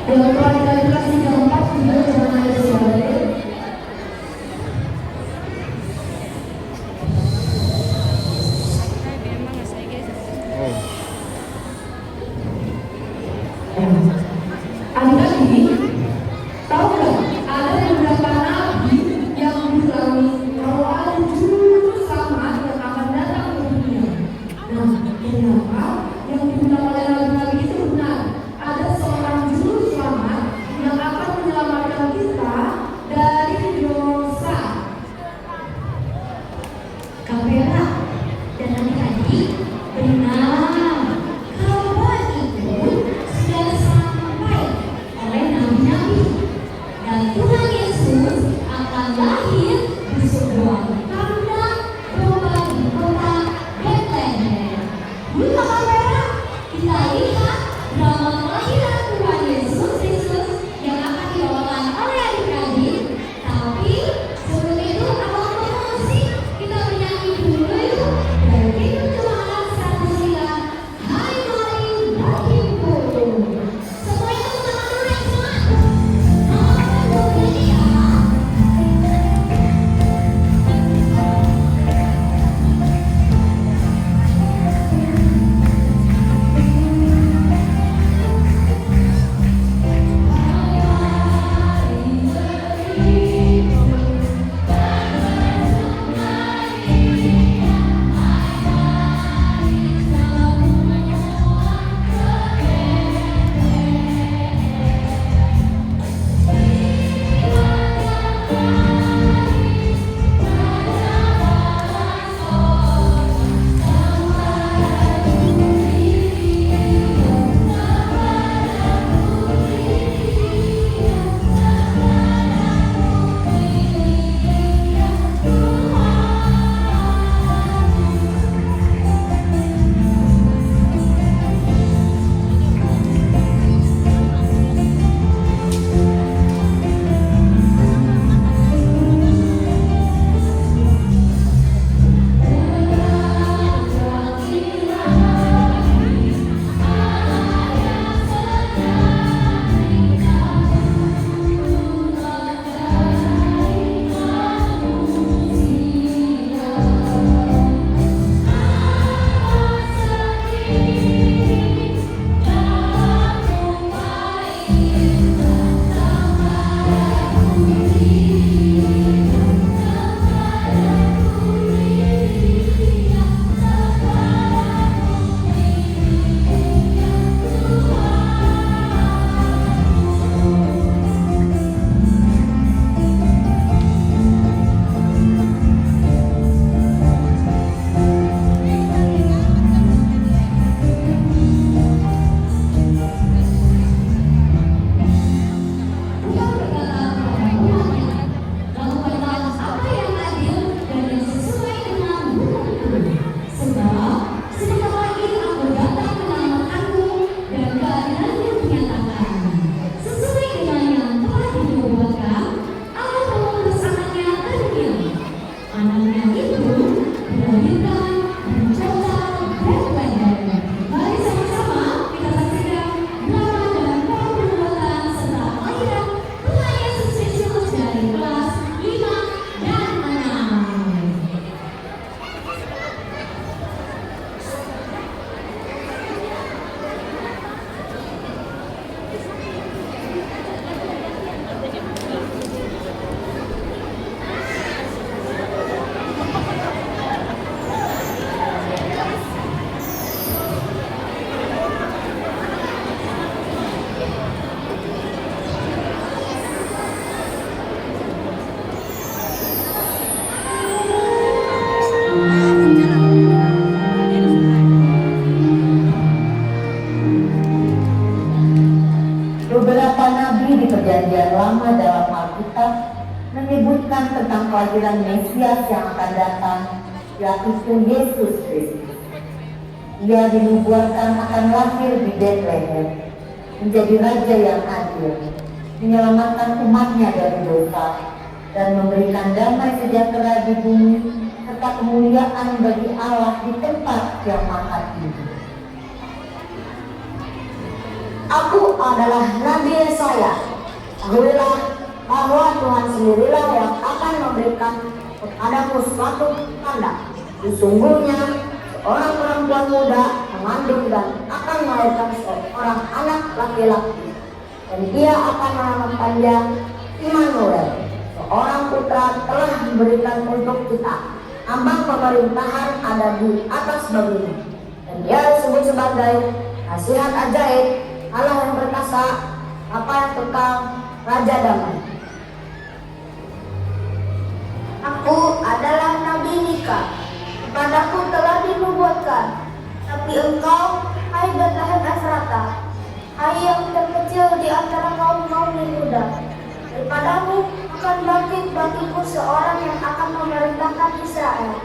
Yang klarifikasi keempat juga jangan ada suara. Adik-adik, tahu nggak ada beberapa nabi yang bilang kalau ada juru selamat yang akan datang ke dunia. Nah, kenapa yang dibilang oleh nabi-nabi itu benar? Ada seorang juru selamat yang akan menyelamatkan kita dari dosa. Kapera dan adik-adik, benar. Kabar itu sudah sampai oleh nabi-nabi, dan Tuhan Yesus akan lahir di sebuah kandang domba di kota Bethlehem. Di kamera kita lihat drama kelahiran Tuhan Yesus Kristus yang akan dibawakan oleh adik-adik. Tapi sebelum itu, abang musik kita bernyanyi dulu yuk. Dari Kidung Jemaat 109, Hai Mari Bagiku. Semuanya sama dulu ya semua. Nama begini ya. kelahiran Mesias yang akan datang, yaitu Yesus Kristus. Ia dinubuatkan akan lahir di Bethlehem, menjadi raja yang adil, menyelamatkan umatnya dari dosa, dan memberikan damai sejahtera di bumi, serta kemuliaan bagi Allah di tempat yang maha tinggi. Aku adalah Nabi Yesaya. Ketahuilah bahwa Tuhan sendirilah yang akan memberikan kepadamu suatu tanda. Sesungguhnya seorang perempuan muda mengandung dan akan melahirkan seorang anak laki-laki, dan dia akan menamakannya Immanuel. Seorang putra telah diberikan untuk kita. Ambang pemerintahan ada di atas baginya, dan dia disebut sebagai Nasihat Ajaib, Allah yang perkasa, Bapa yang kekal, Raja Damai. Aku adalah Nabi Mika. Kepadaku telah dinubuatkan, tapi engkau, hai Bethlehem Efrata, hai yang terkecil di antara kaum-kaum Yehuda, daripadamu akan bangkit bagiku seorang yang akan memerintahkan Israel,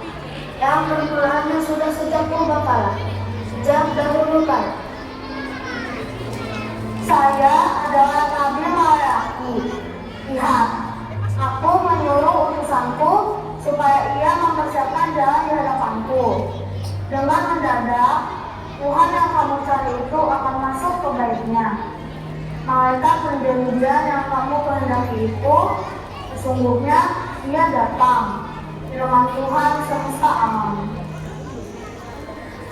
yang permulaannya sudah sejak purbakala, sejak dahulu kala. Saya adalah Nabi Malaki. Lihat, aku menyuruh utusanku supaya ia mempersiapkan jalan di hadapanku. Dengan mendadak, Tuhan yang kamu cari itu akan masuk ke baitnya. Malaikat perjanjian yang kamu kehendaki itu, sesungguhnya ia datang. Firman Tuhan semesta aman.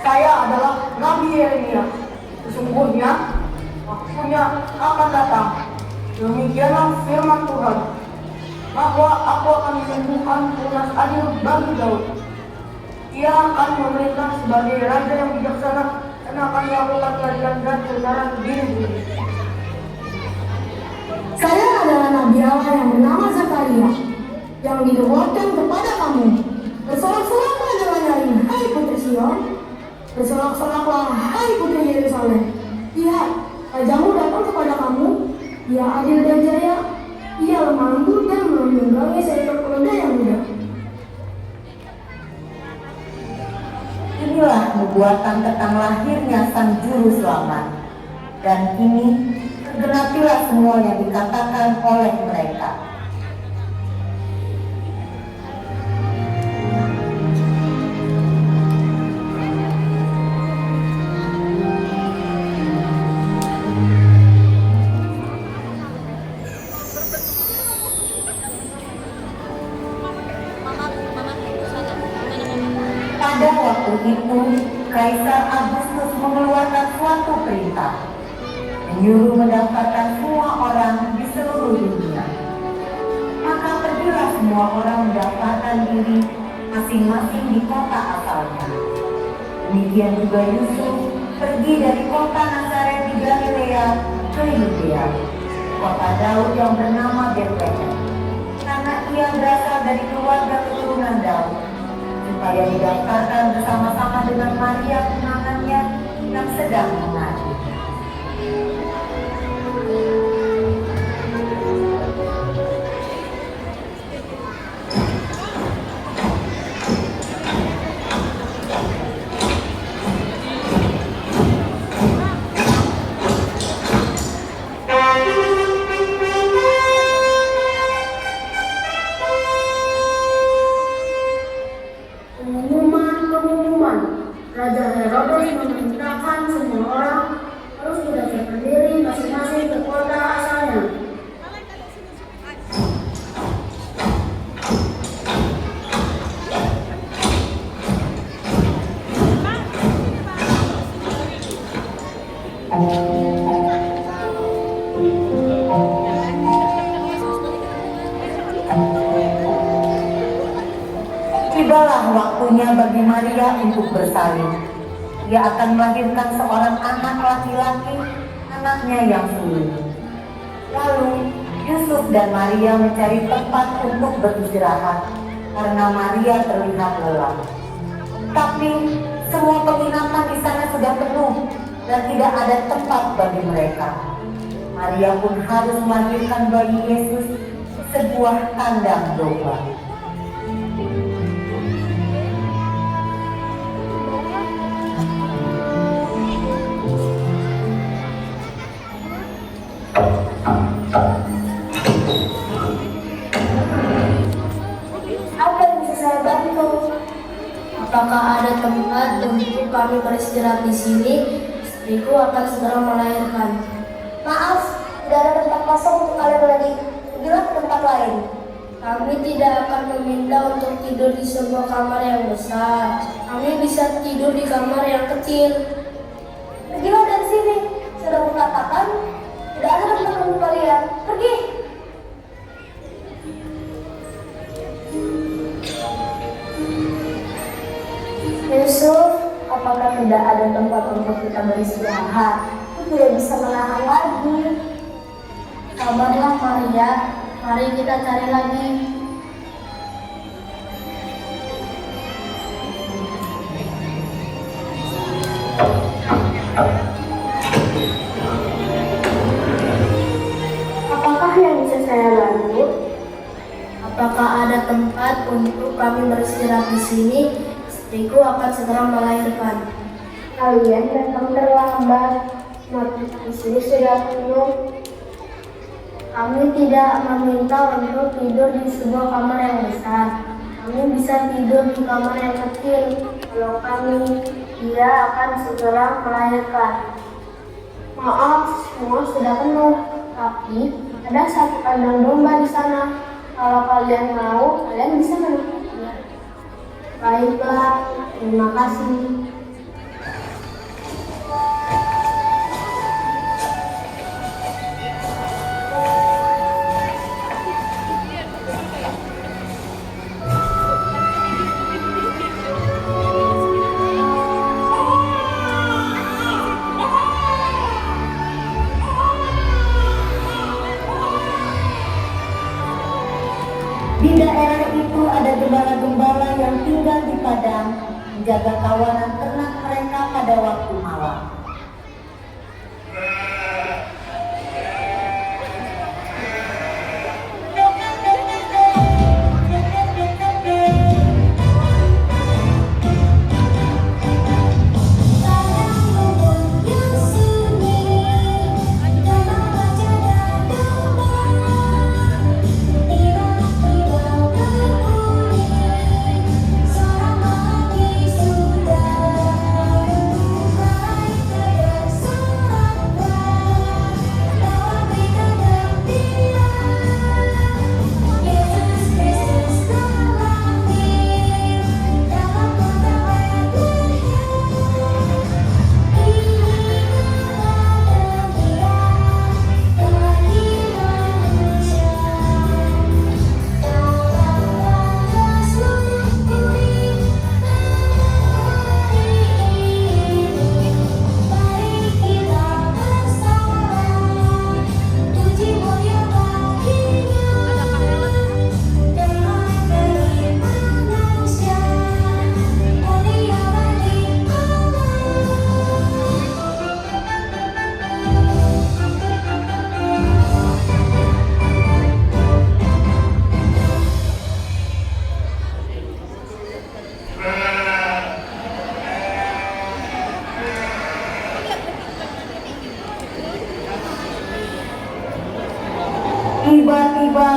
Saya adalah Nabi Yeremia. Sesungguhnya waktunya akan datang. Demikianlah firman Tuhan, bahwa aku akan menyembuhkan tunas adil bagi Daud. Ia akan memerintah sebagai raja yang bijaksana dan akan melakukan keadilan dan kebenaran di negeri. Saya adalah Nabi Allah yang bernama Zakaria, yang dinubuatkan kepada kamu. Bersorak-soraklah dengan nyaring, hai putri Sion. Bersorak-soraklah, hai putri Yerusalem. Lihat, rajamu datang kepada kamu. Ia adil dan jaya. Ia lemah lembut dan menunggangi seekor keledai yang muda. Inilah nubuatan tentang lahirnya Sang Juru Selamat, dan kini tergenapilah semua yang dikatakan oleh mereka. Pada waktu itu, Kaisar Agustus mengeluarkan suatu perintah, menyuruh mendaftarkan semua orang di seluruh dunia. Maka pergilah semua orang mendaftarkan diri masing-masing di kota asalnya. Demikian juga Yusuf pergi dari kota Nazaret di Galilea ke Yudea, kota Daud yang bernama Bethlehem, karena ia berasal dari keluarga keturunan Daud, supaya didaftarkan bersama-sama dengan Maria tunangannya yang sedang mengandung. Pengumuman, Raja Herodes memerintahkan semua orang harus mendaftarkan diri masing-masing ke kota asalnya. Tibalah waktunya bagi Maria untuk bersalin. Ia akan melahirkan seorang anak laki-laki, anaknya yang sulung. Lalu Yusuf dan Maria mencari tempat untuk beristirahat karena Maria terlihat lelah. Tapi semua penginapan di sana sudah penuh dan tidak ada tempat bagi mereka. Maria pun harus melahirkan bayi Yesus di sebuah kandang domba. Apa yang bisa saya bantu? Apakah ada tempat untuk kami beristirahat di sini? Istriku akan segera melahirkan. Maaf, tidak ada tempat kosong untuk kalian lagi. Pergilah ke tempat lain. Kami tidak akan meminta untuk tidur di sebuah kamar yang besar. Kami bisa tidur di kamar yang kecil. Pergilah dari sini. Sudah kukatakan, tidak ada tempat untuk kalian. Pergi. Yusuf, apakah tidak ada tempat untuk kita beristirahat? Aku tidak bisa menahan lagi. Sabarlah Maria, mari kita cari lagi. Apakah yang bisa saya bantu? Apakah ada tempat untuk kami beristirahat di sini? Istriku akan segera melahirkan. Kalian datang terlambat. Di sini sudah penuh. Kami tidak meminta untuk tidur di sebuah kamar yang besar. Kami bisa tidur di kamar yang kecil. Kalau kami, dia akan segera melahirkan. Maaf, semua sudah penuh. Tapi ada satu kandang domba di sana. Kalau kalian mau, kalian bisa menukiknya. Baiklah, terima kasih. Di daerah itu ada gembala-gembala yang tinggal di padang, menjaga kawanan ternak mereka pada waktu malam. Tiba-tiba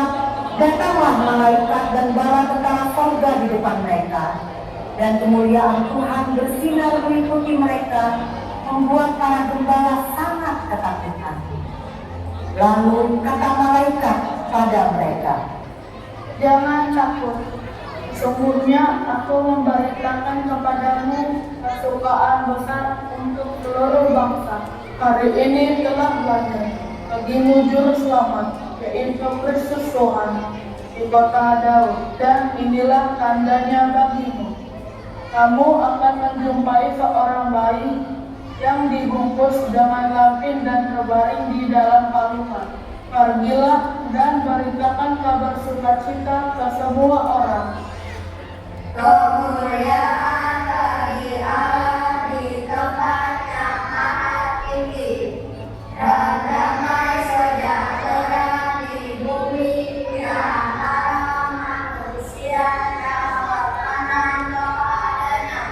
datanglah malaikat dan bala tentara surga di depan mereka, dan kemuliaan Tuhan bersinar meliputi mereka, membuat para gembala sangat ketakutan. Lalu kata malaikat pada mereka, Jangan takut. Sesungguhnya aku memberitakan kepadamu kesukaan besar untuk seluruh bangsa. Hari ini telah lahir bagimu juru selamat, yaitu Kristus Tuhan di kota Daud, dan inilah tandanya bagimu. Kamu akan menjumpai seorang bayi yang dibungkus dengan lapin dan terbaring di dalam palungan. Pergilah dan beritakan kabar sukacita ke semua orang. kemuliaan bagi Allah di tempat yang maha tinggi, dan damai sejahtera di bumi di antara manusia yang berkenan kepadanya.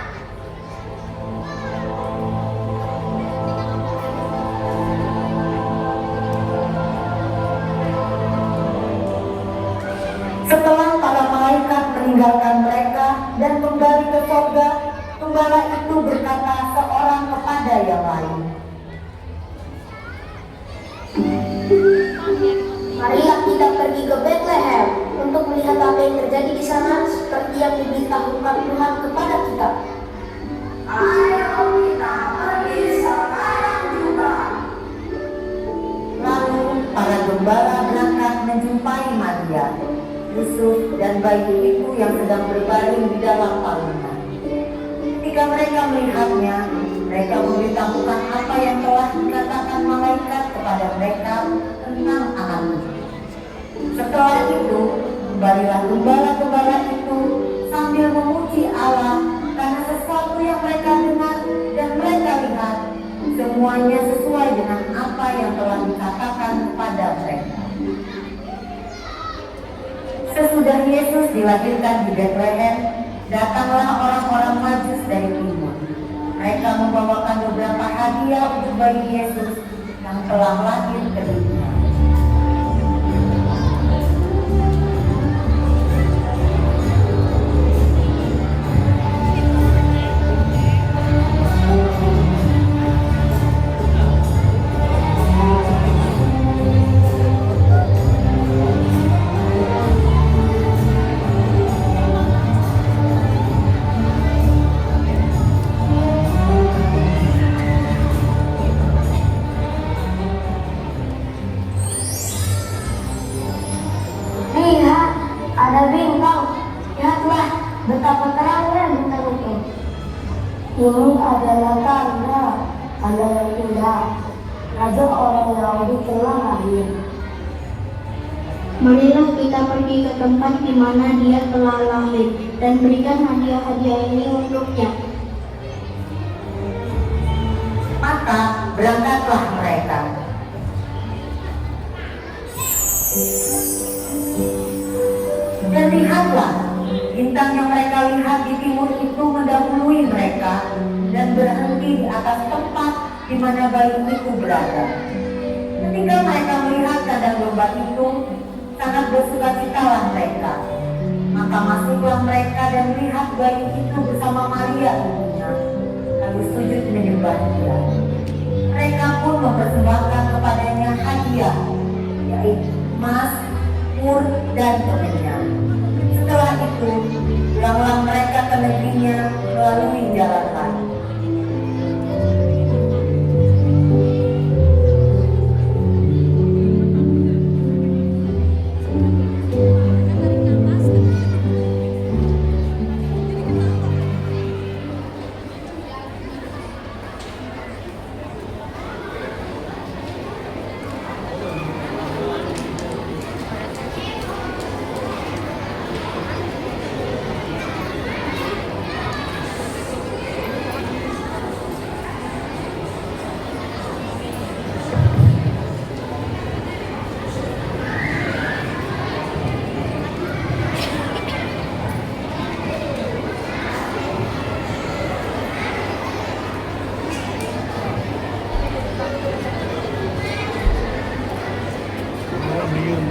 Setelah para malaikat meninggalkan mereka dan kembali ke surga, gembala itu berkata seorang kepada yang lain, yang terjadi di sana seperti yang diberitahukan Tuhan kepada kita. Ayo kita pergi sekarang juga. Lalu para gembala berangkat menjumpai Maria, Yusuf dan bayi itu yang sedang berbaring di dalam palungan. Ketika mereka melihatnya, mereka memberitahukan apa yang telah dikatakan malaikat kepada mereka tentang anak itu. Setelah itu, kembalilah gembala-gembala itu sambil memuji Allah karena sesuatu yang mereka dengar dan mereka lihat semuanya sesuai dengan apa yang telah dikatakan kepada mereka. Sesudah Yesus dilahirkan di Betlehem, datanglah orang-orang Majus dari timur. Mereka membawakan beberapa hadiah untuk bayi Yesus yang telah lahir ke dunia. Lihat, ada bintang. Lihatlah betapa terangnya bintang itu. Ini adalah tanda yang indah. Raja orang Yahudi telah lahir. Marilah kita pergi ke tempat di mana dia telah lahir dan berikan hadiah-hadiah ini untuknya. Maka berangkatlah mereka. Dan lihatlah, bintang yang mereka lihat di timur itu mendahului mereka dan berhenti di atas tempat di mana bayi itu berada. Ketika mereka melihat kandang domba itu, sangat bersukacitalah mereka. Maka masuklah mereka dan melihat bayi itu bersama Maria ibunya, lalu sujud menyembah dia. Mereka pun mempersembahkan kepadanya hadiah, yaitu emas, mur, dan kemenyan. Setelah itu, pulanglah mereka ke negerinya melalui jalan lain.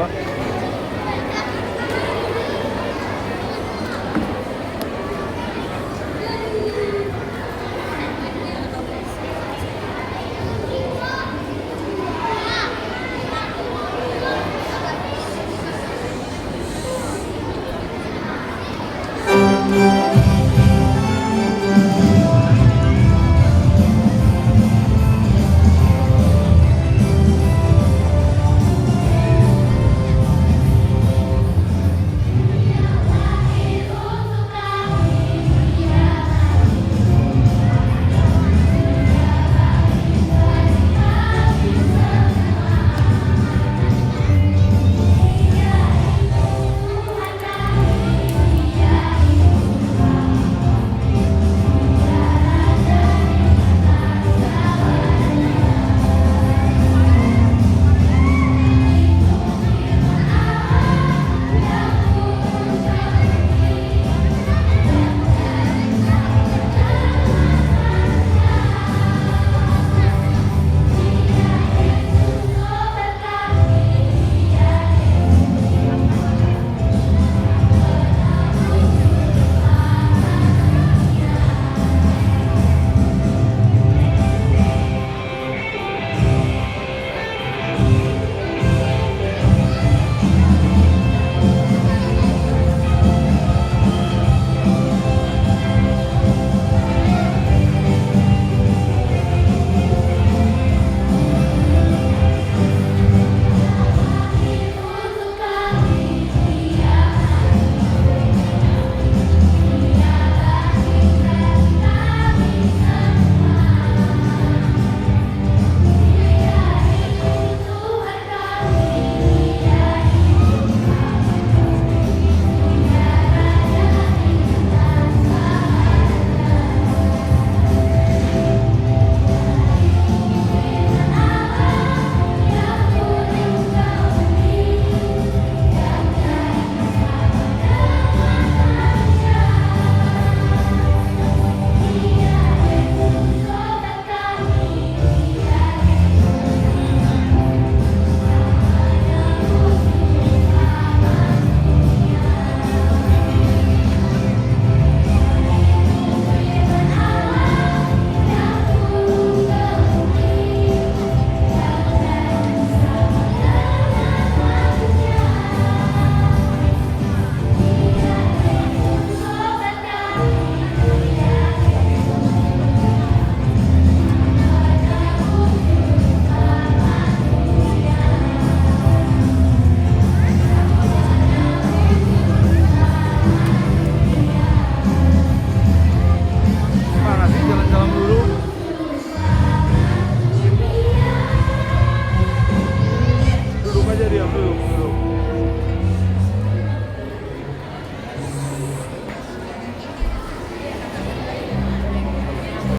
Mbak.